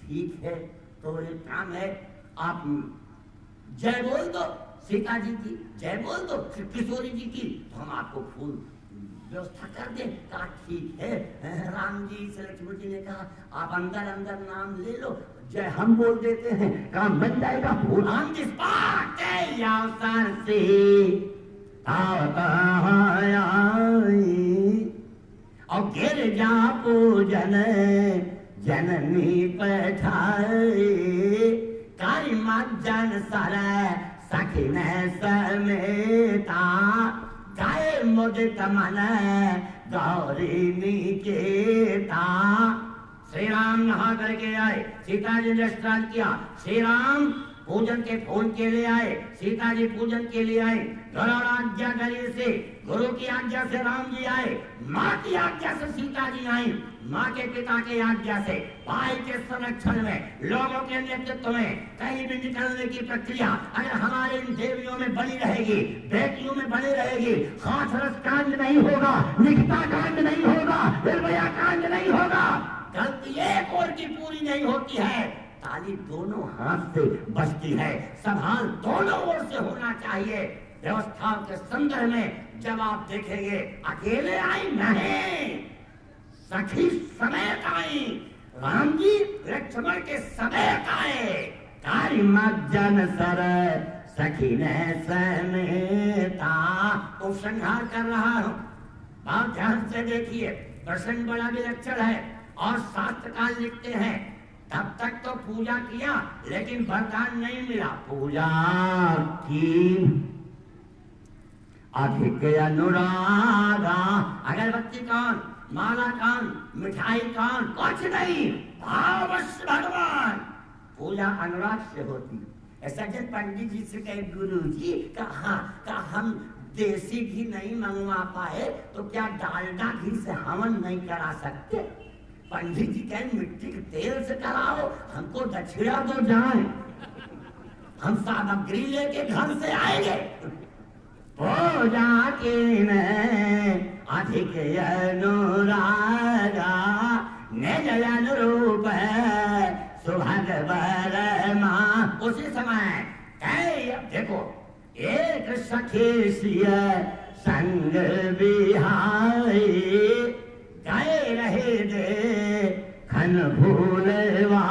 [SPEAKER 1] ठीक है, तो एक काम है, आप जय बोल दो सीता जी की, जय बोल दो किशोरी जी की, तो हम आपको फूल व्यवस्था कर दे। कहा ठीक है। राम जी से लक्ष्मण जी ने कहा आप अंदर अंदर नाम ले लो, जय हम बोल देते हैं, काम बन जाएगा। फूल हम जिस और गिर जा पूजन जननी पठाए, कारी मज्जन सर सखिन समेता, गाय मुदित मन गौरी निकेता। श्री राम नहा करके आए, सीता जी ने स्नान किया, श्री राम पूजन के फूल के लिए आए, सीता जी पूजन के लिए आए। आज्ञा करी से, गुरु की आज्ञा से राम जी आए, माँ की आज्ञा से सीता जी आई, माँ के पिता की आज्ञा से, भाई के संरक्षण में, लोगों के नेतृत्व में कहीं भी निकलने की प्रक्रिया अगर हमारे इन देवियों में बनी रहेगी, बेटियों में बनी रहेगी, हाथरस कांड नहीं होगा, निकिता कांड नहीं होगा, निर्भया कांड नहीं होगा, गलती एक और की पूरी नहीं होती है, ताली दोनों हाथ से बजती है, संभाल दोनों ओर से होना चाहिए। व्यवस्थाओं के संदर्भ में जब आप देखेंगे अकेले आई नहीं, सखी समेत आई, राम जी लक्ष्मण के समेत आए, कारी मज्जन सर सखी ने समेता। उपसंहार कर रहा हूं, बहुत ध्यान से देखिए, प्रसंग बड़ा विलक्षण है और शास्त्रकार लिखते हैं तब तक तो पूजा किया लेकिन वरदान नहीं मिला। पूजा की अधिक अनुरागा, अगरबत्ती कौन? माला कौन, मिठाई कौन, कुछ नहीं, भाववश भगवान। पूजा अनुराग से होती। ऐसा जब पंडित जी से कहे गुरु जी का हम देसी घी नहीं मंगवा पाए तो क्या डालडा घी से हवन नहीं करा सकते? पंडित जी कहे मिट्टी के तेल से कराओ, हमको दक्षिणा दो जाए, हम सामग्री लेके घर से आएंगे। पूजा के अधिक अनुरागा निज अनुरूप सुभग बरमा। उसी समय देखो एक सखी सिय संग बिहाई गए रहे दे खन भूलवा।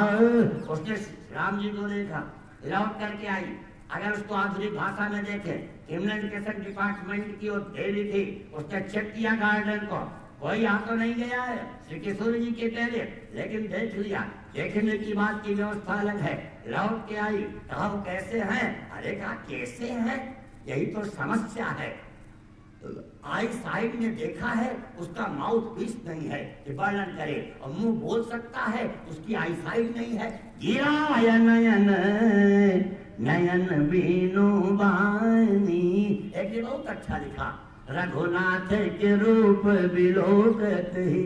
[SPEAKER 1] उसने राम जी को देखा, लौट करके आई। अगर उसको आधुनिक भाषा में देखे, कम्युनिकेशन डिपार्टमेंट की वो देवी थी, उसने चेक किया गार्डन को, कोई आ तो नहीं गया है श्री किशोर जी के पहले, लेकिन देख लिया। देखने की बात की व्यवस्था अलग है। लौट के आई, कहा वो कैसे हैं? अरे कहा कैसे हैं, यही तो समस्या है। आई साइड में देखा है, उसका माउथ पीस नहीं है कि वर्णन करे, और मुंह बोल सकता है, उसकी आई साइड नहीं है। गिरा नयन नयन बीनु बानी। एक ने बहुत अच्छा लिखा, रघुनाथ के रूप बिलोकत ही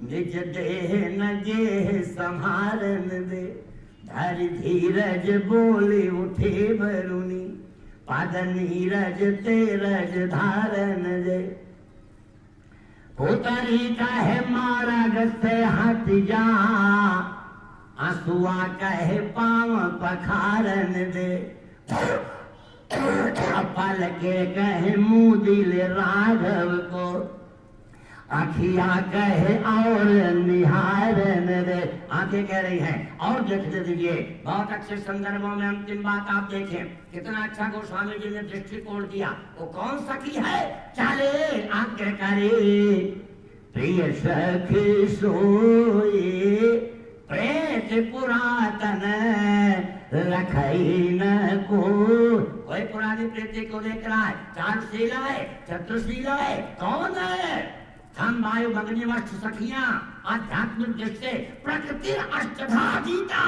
[SPEAKER 1] निज देह न जेह संहारन दे। धर धीरज बोली उठे बरुनी पद नीरज तेरज धारन दे। पुतरी कहे मारा गसे हाथ जा, आंसुआ कहे पाँव पखारन दे। पल के कहे मुँह दिल राघव को, आखिया कहे और निहारन दे। आंखें कह रही हैं और देखने दीजिए। बहुत अच्छे संदर्भों में अंतिम बात आप देखें, कितना अच्छा गोस्वामी जी ने दृष्टिकोण दिया। वो कौन सखी है? चले आज्ञा करे प्रिय सखी सोए, प्रेत पुरातन रखई न को। कोई पुरानी प्रीति को देख रहा है, चारुशीला है, चतुर्शीला है, कौन है? हम वायु अग्निवस्त्र सखियां आध्यात्मिक दृष्टि से प्रकृति अष्टधा जीता।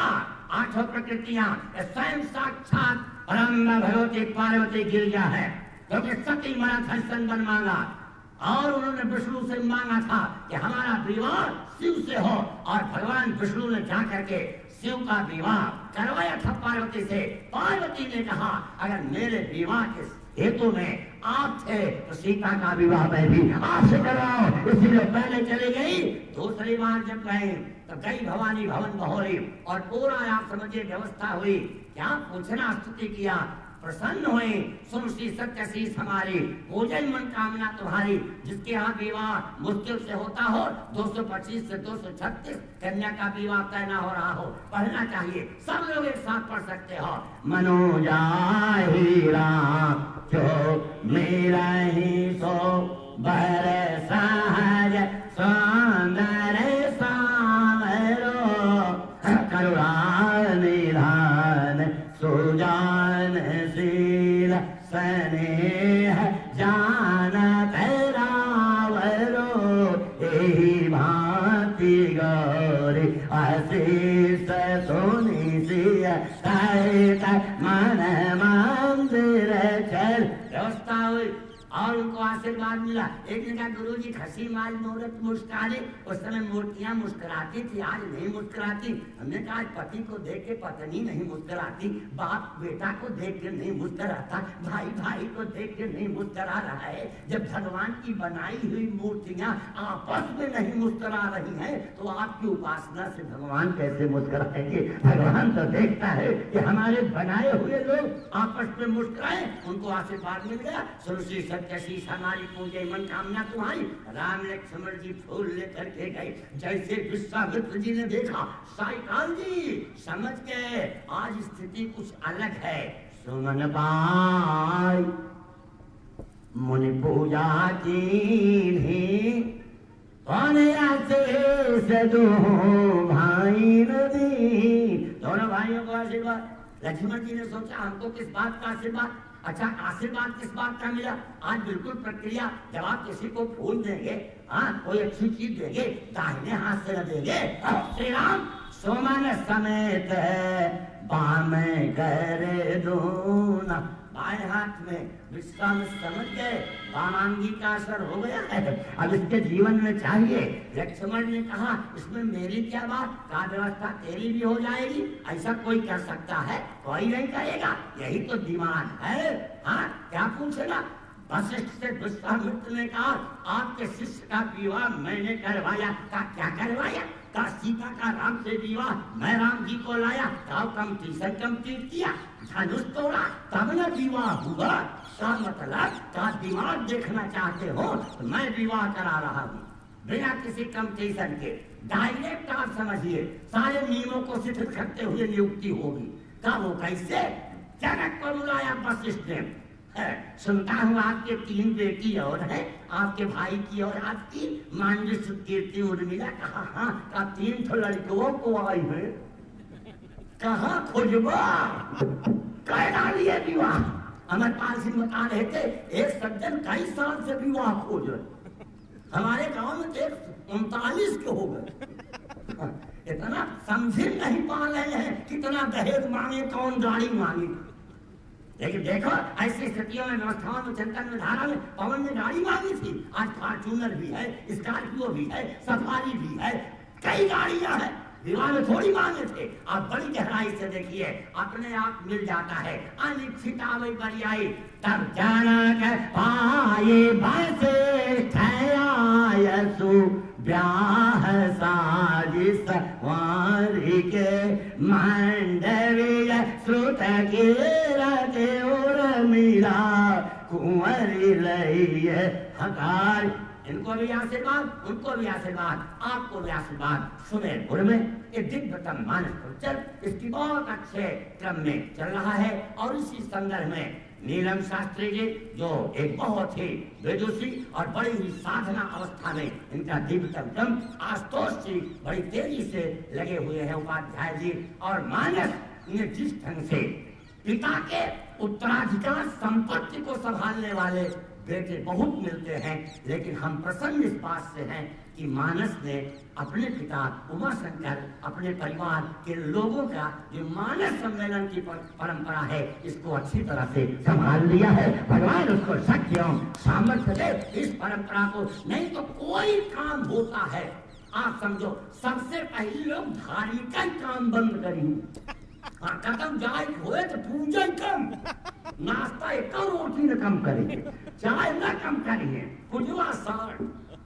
[SPEAKER 1] आठों प्रकृतियां स्वयं साक्षात परम भगवती पार्वती गिरिजा है, क्योंकि सती मरा था संबन मांगा, और उन्होंने विष्णु से मांगा था कि हमारा विवाह शिव से हो, और भगवान विष्णु ने जाकर के शिव का विवाह करवाया था पार्वती से। पार्वती ने कहा अगर मेरे विवाह के हेतु में आप थे तो सीता का विवाह मैं भी आपसे करवाओ, इसीलिए पहले चली गई। दूसरी बार जब गए तो गई भवानी भवन बहोरी, और पूरा आप समझिए व्यवस्था हुई। क्या पूछना, स्तुति किया, प्रसन्न हुए। सुन सी सत्य शीस हमारी, पूजन मन कामना तुम्हारी। जिसके यहाँ विवाह मुश्किल से होता हो, 225 से 236 कन्या का विवाह तय न हो रहा हो, पढ़ना चाहिए। सब लोग एक साथ पढ़ सकते हो। मनोजा हीरा जो मेरा ही सो बर सहज सुंदर सावरो, करुणा निधान सुजान शील स्नेह जानत रावरो। एहि भांति गौरी आशीष सोनी सिय सहित मन मंदिर चल। व्यवस्था हुई और उनको आशीर्वाद मिला। एक ने कहा गुरु जी खसी माल मूर्त मुस्काने, उस समय मूर्तियां मुस्कुराती थी, आज नहीं मुस्कुराती। हमने कहा पति को देख के पत्नी नहीं मुस्कुराती, बाप बेटा को देख के नहीं मुस्कुराता, भाई भाई को देख के नहीं मुस्कुरा रहा है। जब भगवान की बनाई हुई मूर्तियां आपस में नहीं मुस्कुरा रही हैं, तो आपकी उपासना से भगवान कैसे मुस्कुराएंगे? भगवान तो देखता है कि हमारे बनाए हुए लोग आपस में मुस्कुराए। उनको आशीर्वाद मिल गया। सुरसी सत्यशीष हमारी पूजे मन कामना तुम्हारी। राम लक्ष्मण जी फूल लेकर के गए। जैसे विश्वामित्र जी ने देखा, साईकाल जी समझ गए आज स्थिति कुछ अलग है। सुमन बाई मुनि पूजा की कौन ऐसे दो भाई नदी। दोनों भाइयों को आशीर्वाद। लक्ष्मण जी ने सोचा हमको किस बात का आशीर्वाद, अच्छा आशीर्वाद किस बात का मिला? आज बिल्कुल प्रक्रिया, जब आप किसी को फूल देंगे, हाँ कोई अच्छी चीज देंगे, दाहिने हाथ से न देंगे। श्री राम सोमन समेत बामें कर दूना, बाएं हाथ में विश्वास समझ गए, वामांगी का असर हो गया है, अब इसके जीवन में चाहिए। लक्ष्मण ने कहा इसमें मेरी क्या बात, का व्यवस्था तेरी भी हो जाएगी, ऐसा कोई कर सकता है? कोई नहीं करेगा, यही तो दिमाग है। हाँ क्या पूछेगा? वशिष्ठ से विश्वामित्र ने कहा आपके शिष्य का विवाह मैंने करवाया। का क्या करवाया? का सीता का राम से विवाह मैं राम जी को लाया, कमती से कमती किया, धनुष तोड़ा, तब न विवाह हुआ। का मतलब का दिमाग देखना चाहते हो तो मैं विवाह करा रहा हूँ बिना किसी कंपटीशन के। डायरेक्ट आप समझिए, सारे नियमों को शिथिल करते हुए नियुक्ति होगी। का वो कैसे? जनक को बुलाया वशिष्ठ ने, सुनता हूँ आपके 3 बेटी और है, आपके भाई की और आपकी मानवी कीर्ति उर्मिला। कहा हाँ, का 3 तो लड़कों को आई है, कहाँ खोजबा कह डालिए विवाह। अमरपाल सिंह बता रहे थे एक सज्जन कई साल से विवाह खोज रहे, हमारे गांव में 39 के हो गए। इतना समझ नहीं पा रहे हैं कितना दहेज मांगे, कौन गाड़ी मांगे। लेकिन देखो ऐसी स्थितियों में, व्यवस्थाओं में, चिंतन में, धारा में पवन ने गाड़ी मांगी थी, आज फॉर्च्यूनर भी है, स्कॉर्पियो भी है, सफारी भी है, कई गाड़ियां हैं। विवाह में थोड़ी मांगे थे। आप बड़ी गहराई से देखिए, अपने आप मिल जाता है। अनिश्चित आवे बरियाई तब जनक पाए बसे ठयायसु ब्याह साजिश वारी के मंडवीय श्रुत के रते और मिला कुंवरी लइए हकार। इनको भी आशीर्वाद, उनको भी आशीर्वाद, आपको भी आशीर्वाद। सुमेरपुर में एक दिव्यतम मानस परिचय इसकी बहुत अच्छे क्रम में चल रहा है। और इसी संदर्भ में नीलम शास्त्री जी, जो एक बहुत ही विदुषी और बड़ी ही साधना अवस्था में इनका दिव्यतम क्रम, आशुतोष जी बड़ी तेजी से लगे हुए हैं, उपाध्याय जी। और मानस ने जिस ढंग से पिता के उत्तराधिकार संपत्ति को संभालने वाले बेटे बहुत मिलते हैं, लेकिन हम प्रसन्न इस बात से हैं कि मानस ने अपने पिता उमाशंकर, अपने परिवार के लोगों का जो मानस सम्मेलन की परंपरा है, इसको अच्छी तरह से संभाल लिया है। भगवान उसको शक्ति एवं सामर्थ्य दे इस परंपरा को। नहीं तो कोई काम होता है, आप समझो सबसे पहले लोग धार्मिक काम बंद करेंगे। हाँ कदम जाए हुए तो पूजन कम, नाश्ता एक रोटी न कम करेंगे, चाय न कम करेंगे, कुजवा सार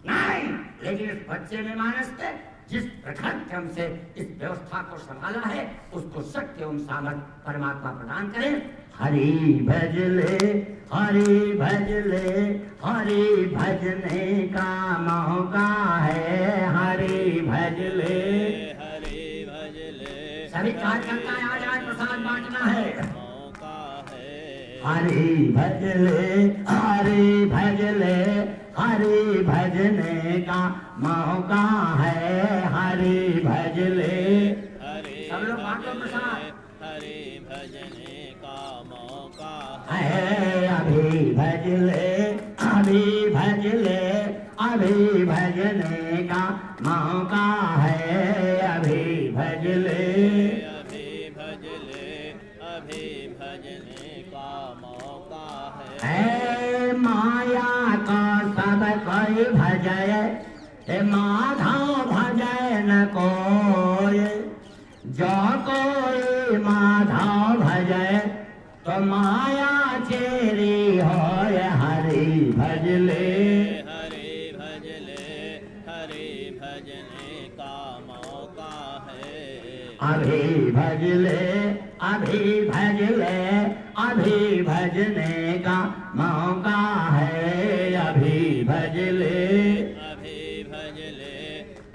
[SPEAKER 1] नहीं। लेकिन इस बच्चे ने मानस ने जिस प्रखर क्रम से इस व्यवस्था को संभाला है, उसको शक्ति एवं सामर्थ्य परमात्मा प्रदान करे। हरि भजले हरि भजले हरि भजने का मौका है, हरि भजले सभी कार्यकर्ता आ जाए, प्रसाद बांटना है। हरि भजले हरि भजले हरि भजने का मौका है, हरि भजले सब लोग बांटो प्रसाद। हरि भजने का मौका है, अभी भजले अभी भजले अभी भजने का मौका है, अभी भजले अभी भजले अभी भजने का मौका है। माया का सब कोई भजय, माधव भजय न कोई, जो कोई माधव भजय तो माया चेरी हो, हरि भजले हरि भजले हरि भजने का मौका है, अभी भजले अभी भजले अभी भजने का मौका है, अभी भजले अभी भजले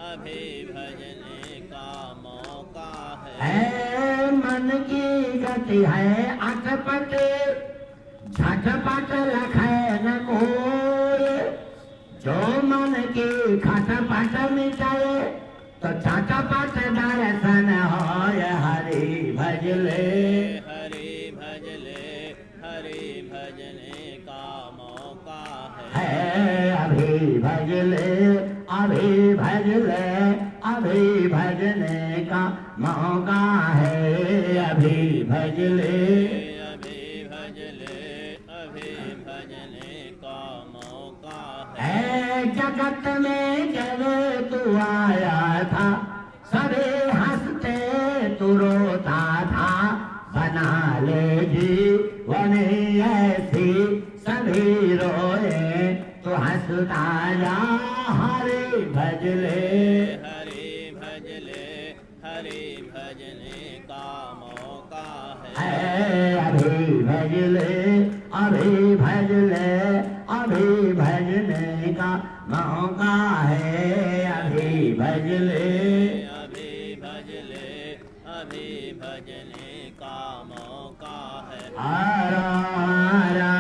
[SPEAKER 1] अभी भजने का मौका है। मन की गति है अटपट, झटपट लखे न कोई, जो मन की खटपट मिटाए तो झटपट दर्शन हो, हरि भजले हरि भजले हरि भज ले, अभी भज ले, अभी भजने का मौका है, अभी भज ले,
[SPEAKER 2] अभी भज ले, अभी भजने का मौका है।
[SPEAKER 1] ऐ जगत में जब तू आया था, सभी हंसते तू रोता था, बना ले जीवन ऐसी सभी रोए तो हंसता जा, हरि भज ले,
[SPEAKER 2] हरि भज ले, हरि भजने का मौका है।
[SPEAKER 1] ऐ अभी भज ले, अभी भज ले, अभी भजने का मौका है, अभी भज ले,
[SPEAKER 2] अभी भज ले, अभी भजने का मौका है।
[SPEAKER 1] हरा हरा